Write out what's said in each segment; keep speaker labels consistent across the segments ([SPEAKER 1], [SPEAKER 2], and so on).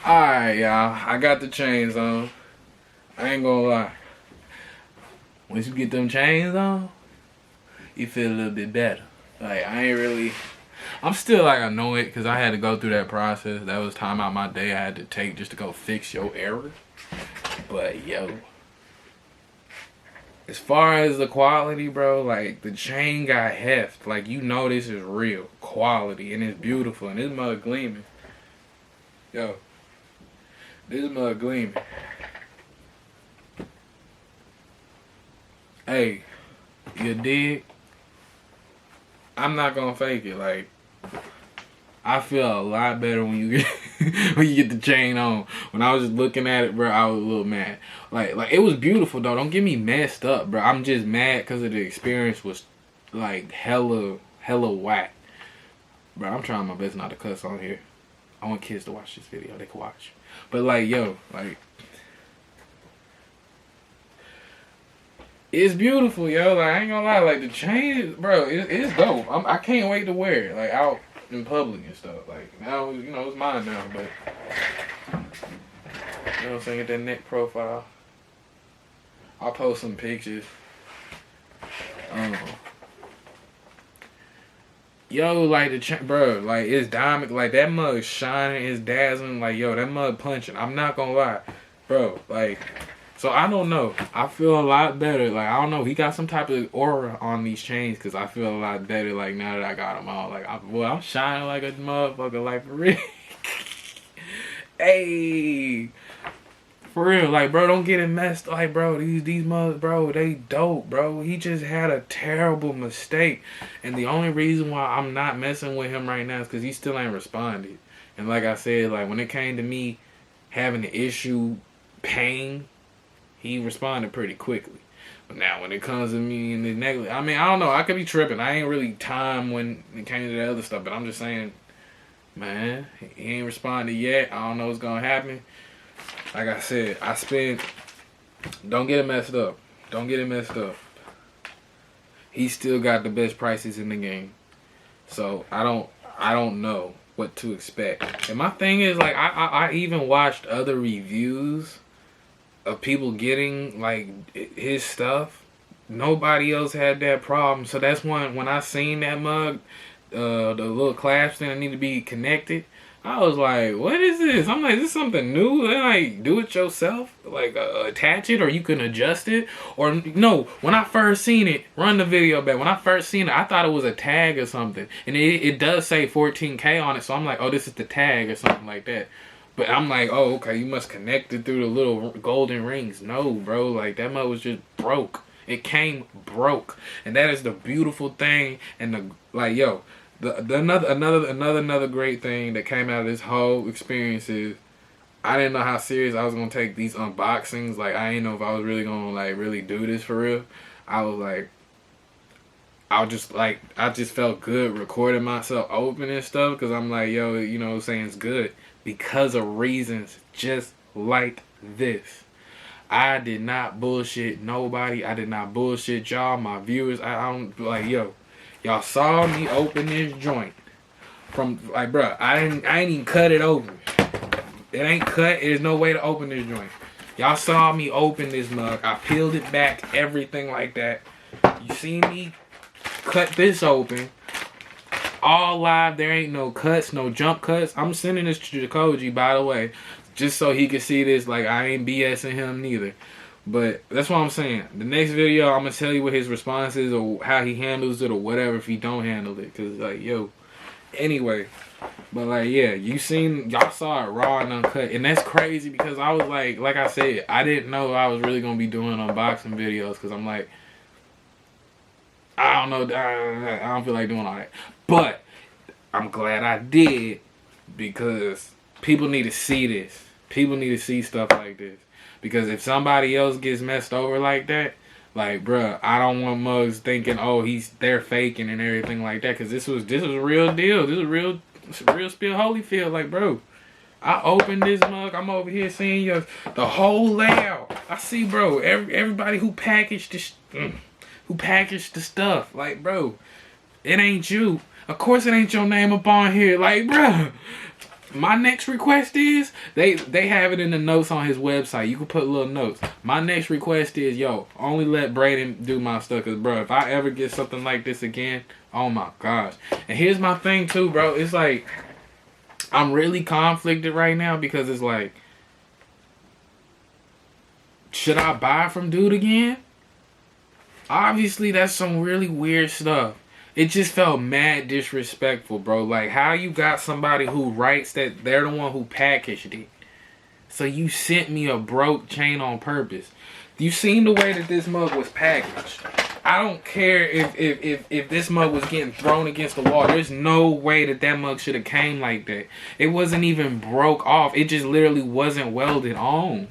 [SPEAKER 1] Alright, y'all. I got the chains on. I ain't gonna lie. Once you get them chains on, you feel a little bit better. Like, I ain't really... I'm still, like, annoyed because I had to go through that process. That was time out my day I had to take just to go fix your error. But, yo... As far as the quality, bro, like, the chain got heft. Like, you know this is real quality, and it's beautiful, and this mug gleaming. Yo. This mug gleaming. Hey, you dig? I'm not gonna fake it. Like, I feel a lot better when you get when you get the chain on. When I was just looking at it, bro, I was a little mad. Like it was beautiful though. Don't get me messed up, bro. I'm just mad because of the experience was like hella whack, bro. I'm trying my best not to cuss on here. I want kids to watch this video. They can watch. But like, yo, like, it's beautiful, yo. Like, I ain't gonna lie. Like, the chain, bro, it's dope. I can't wait to wear it, like, out in public and stuff. Like, now, you know, it's mine now, but, you know what I'm saying? Get that neck profile. I'll post some pictures. Yo, like, the chain, bro, like, it's diamond. Like, that mug shining, it's dazzling. Like, yo, that mug punching. I'm not gonna lie, bro. Like, so I don't know. I feel a lot better. Like, I don't know. He got some type of aura on these chains because I feel a lot better, like, now that I got them all. Like, I'm shining like a motherfucker, like, for real. Hey. For real. Like, bro, don't get it messed. Like, bro, these mugs, bro, they dope, bro. He just had a terrible mistake. And the only reason why I'm not messing with him right now is because he still ain't responded. And like I said, like, when it came to me having the issue paying, he responded pretty quickly. But now when it comes to me and the negligence, I mean, I don't know. I could be tripping. I ain't really time when it came to the other stuff. But I'm just saying, man, he ain't responded yet. I don't know what's going to happen. Like I said, don't get it messed up. Don't get it messed up. He still got the best prices in the game. So I don't know what to expect. And my thing is, like, I even watched other reviews of people getting, like, his stuff. Nobody else had that problem. So that's when I seen that mug, the little clasp thing that need to be connected, I was like, what is this? I'm like, is this something new? Like, do it yourself? Like, attach it, or you can adjust it? Or, no, when I first seen it, run the video back. When I first seen it, I thought it was a tag or something. And it does say 14K on it, so I'm like, oh, this is the tag or something like that. But I'm like, oh, okay, you must connect it through the little golden rings. No, bro, like, that mug was just broke. It came broke. And that is the beautiful thing. And, the like, yo, another great thing that came out of this whole experience is I didn't know how serious I was gonna take these unboxings. Like, I didn't know if I was really gonna, like, really do this for real. I was like, I just felt good recording myself opening stuff because I'm like, yo, you know what I'm saying, it's good because of reasons just like this. I did not bullshit nobody. I did not bullshit y'all, my viewers. I don't, like, yo, y'all saw me open this joint from, like, bruh, I ain't even cut it open. It ain't cut. There's no way to open this joint. Y'all saw me open this mug. I peeled it back, everything like that. You see me cut this open. All live. There ain't no cuts, no jump cuts. I'm sending this to Jacoje, by the way, just so he can see this. Like, I ain't BSing him neither. But that's what I'm saying. The next video, I'm going to tell you what his response is or how he handles it or whatever if he don't handle it. Because, like, yo. Anyway. But, like, yeah. Y'all saw it raw and uncut. And that's crazy because I was like I said, I didn't know I was really going to be doing unboxing videos. Because I'm like, I don't know. I don't feel like doing all that. But I'm glad I did because people need to see this. People need to see stuff like this. Because if somebody else gets messed over like that, like, bruh, I don't want mugs thinking, oh, they're faking and everything like that. Because this was a real deal. This is real spill Holyfield. Like, bro, I opened this mug. I'm over here seeing the whole layout. I see, bro, everybody who packaged the stuff. Like, bro, it ain't you. Of course it ain't your name up on here. Like, bro, My next request is they have it in the notes on his website. You can put little notes. My next request is, yo, only let Braden do my stuff, cause bro, if I ever get something like this again, oh my gosh. And here's my thing too, bro. It's like I'm really conflicted right now because it's like, should I buy from dude again? Obviously, that's some really weird stuff. It just felt mad disrespectful, bro. Like, how you got somebody who writes that they're the one who packaged it. So you sent me a broke chain on purpose. You seen the way that this mug was packaged. I don't care if this mug was getting thrown against the wall. There's no way that mug should have came like that. It wasn't even broke off. It just literally wasn't welded on.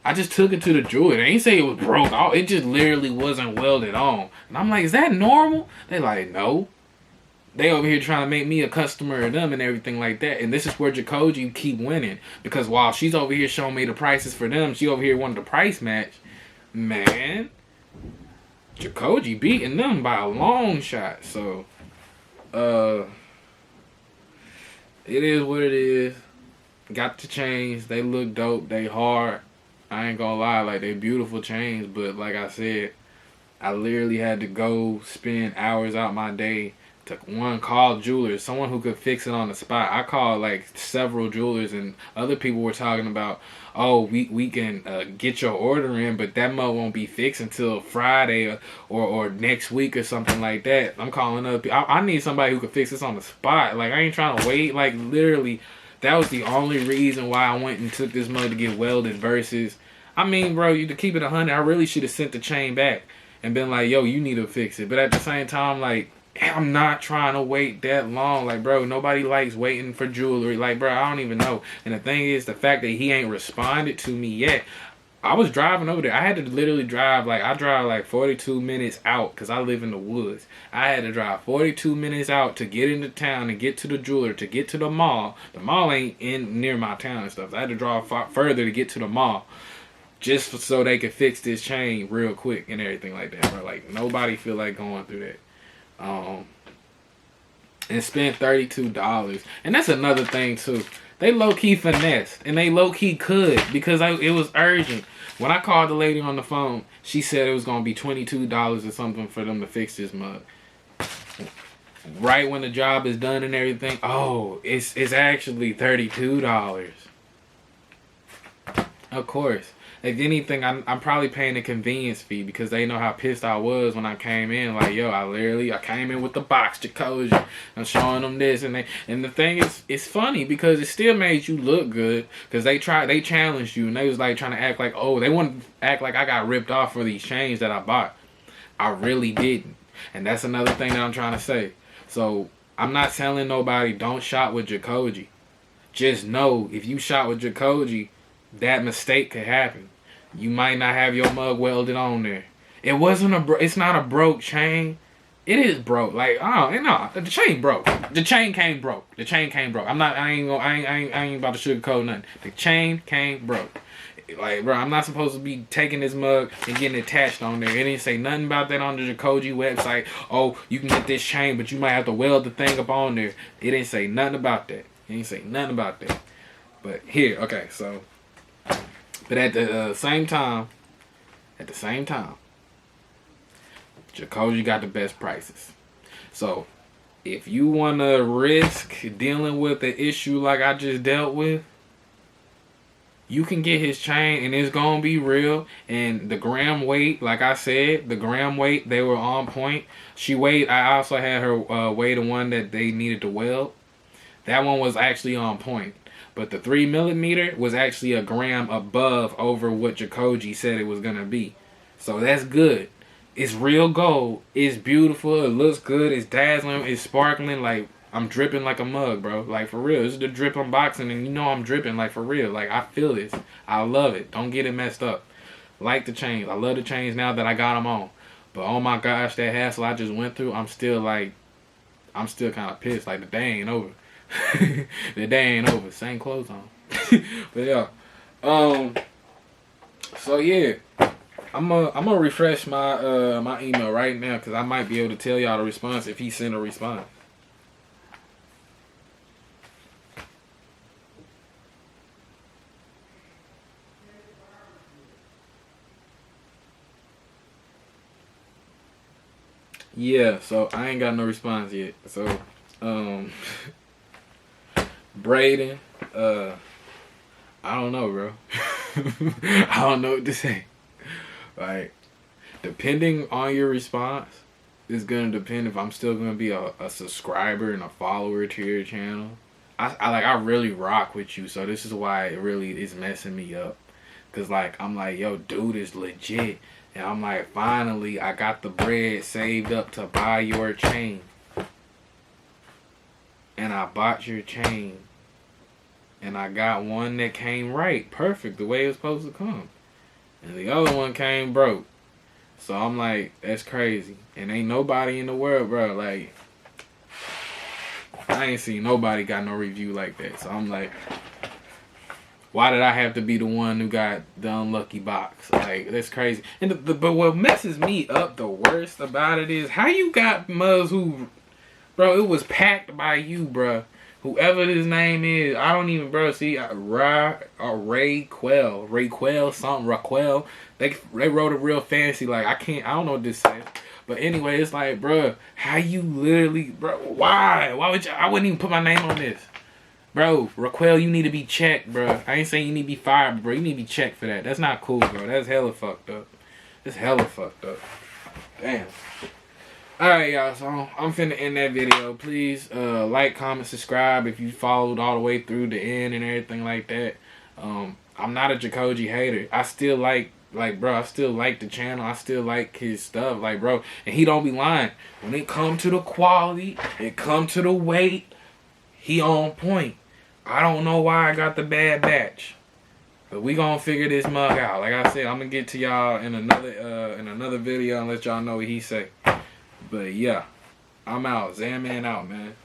[SPEAKER 1] I just took it to the jeweler. They ain't say it was broke off. It just literally wasn't welded on. And I'm like, is that normal? They like, no. They over here trying to make me a customer of them and everything like that. And this is where Jacoje keep winning. Because while she's over here showing me the prices for them, she over here wanted the price match. Man, Jacoje beating them by a long shot. So, it is what it is. Got the chains. They look dope. They hard. I ain't gonna lie, like, they beautiful chains, but like I said, I literally had to go spend hours out my day to, one, call jewelers, someone who could fix it on the spot. I called like several jewelers, and other people were talking about, oh, we can get your order in, but that mug won't be fixed until Friday or next week or something like that. I'm calling up. I need somebody who could fix this on the spot. Like, I ain't trying to wait. Like, literally, that was the only reason why I went and took this mug to get welded versus, I mean, bro, you to keep it 100, I really should have sent the chain back and been like, yo, you need to fix it. But at the same time, like, I'm not trying to wait that long. Like, bro, nobody likes waiting for jewelry. Like, bro, I don't even know. And the thing is, the fact that he ain't responded to me yet. I was driving over there. I had to literally drive, like, I drive like 42 minutes out because I live in the woods. I had to drive 42 minutes out to get into town and get to the jeweler, to get to the mall. The mall ain't in near my town and stuff. So I had to drive further to get to the mall just so they could fix this chain real quick and everything like that, bro. Like, nobody feel like going through that. And spend $32. And that's another thing, too. They low-key finessed, and they low-key could, because it was urgent. When I called the lady on the phone, she said it was going to be $22 or something for them to fix this mug. Right when the job is done and everything, oh, it's actually $32. Of course. If anything, I'm probably paying a convenience fee because they know how pissed I was when I came in. Like, yo, I came in with the box, Jacoje. I'm showing them this, and the thing is, it's funny because it still made you look good because they challenged you, and they was like trying to act like, oh, they want to act like I got ripped off for these chains that I bought. I really didn't, and that's another thing that I'm trying to say. So I'm not telling nobody don't shop with Jacoje. Just know if you shop with Jacoje, that mistake could happen. You might not have your mug welded on there. It's not a broke chain. It is broke. Like, oh, no, the chain broke. The chain came broke. I ain't about to sugarcoat nothing. The chain came broke. Like, bro, I'm not supposed to be taking this mug and getting attached on there. It didn't say nothing about that on the Jacoje website. Oh, you can get this chain, but you might have to weld the thing up on there. It didn't say nothing about that. But here, okay, so. But at the same time, Jacoje got the best prices. So, if you want to risk dealing with an issue like I just dealt with, you can get his chain and it's going to be real. And the gram weight, like I said, they were on point. I also had her weigh the one that they needed to weld. That one was actually on point. But the 3mm was actually a gram above over what Jacoje said it was going to be. So that's good. It's real gold. It's beautiful. It looks good. It's dazzling. It's sparkling. Like, I'm dripping like a mug, bro. Like, for real. This is the drip unboxing, and you know I'm dripping, like, for real. Like, I feel this. I love it. Don't get it messed up. Like the chains. I love the chains now that I got them on. But, oh my gosh, that hassle I just went through, I'm still kind of pissed. Like, the day ain't over. The day ain't over. Same clothes on. But yeah. So yeah. I'm gonna refresh my my email right now because I might be able to tell y'all the response if he sent a response. Yeah, so I ain't got no response yet. So, Braden, I don't know, bro. I don't know what to say. Like, depending on your response, it's gonna depend if I'm still gonna be a subscriber and a follower to your channel. I really rock with you, so this is why it really is messing me up. Cause like I'm like, yo, dude is legit, and I'm like, finally I got the bread saved up to buy your chain, and I bought your chain, and I got one that came right, perfect, the way it was supposed to come, and the other one came broke. So I'm like, that's crazy, and ain't nobody in the world, bro. Like, I ain't seen nobody got no review like that. So I'm like, why did I have to be the one who got the unlucky box? Like, that's crazy. And but what messes me up the worst about it is how you got mugs who, bro, it was packed by you, bro. Whoever his name is, I don't even, bro. See, Raquel, something, Raquel. They wrote it real fancy. Like, I don't know what this says. But anyway, it's like, bro, how you literally, bro, why? Why would you, I wouldn't even put my name on this. Bro, Raquel, you need to be checked, bro. I ain't saying you need to be fired, bro. You need to be checked for that. That's not cool, bro. That's hella fucked up. That's hella fucked up. Damn. Alright, y'all. So I'm finna end that video. Please like, comment, subscribe if you followed all the way through the end and everything like that. I'm not a Jacoje hater. I still like, bro, I still like the channel. I still like his stuff. Like, bro, and he don't be lying. When it come to the quality, it come to the weight, he on point. I don't know why I got the bad batch, but we gonna figure this mug out. Like I said, I'm gonna get to y'all in another video and let y'all know what he say. But yeah, I'm out. Zan Man out, man.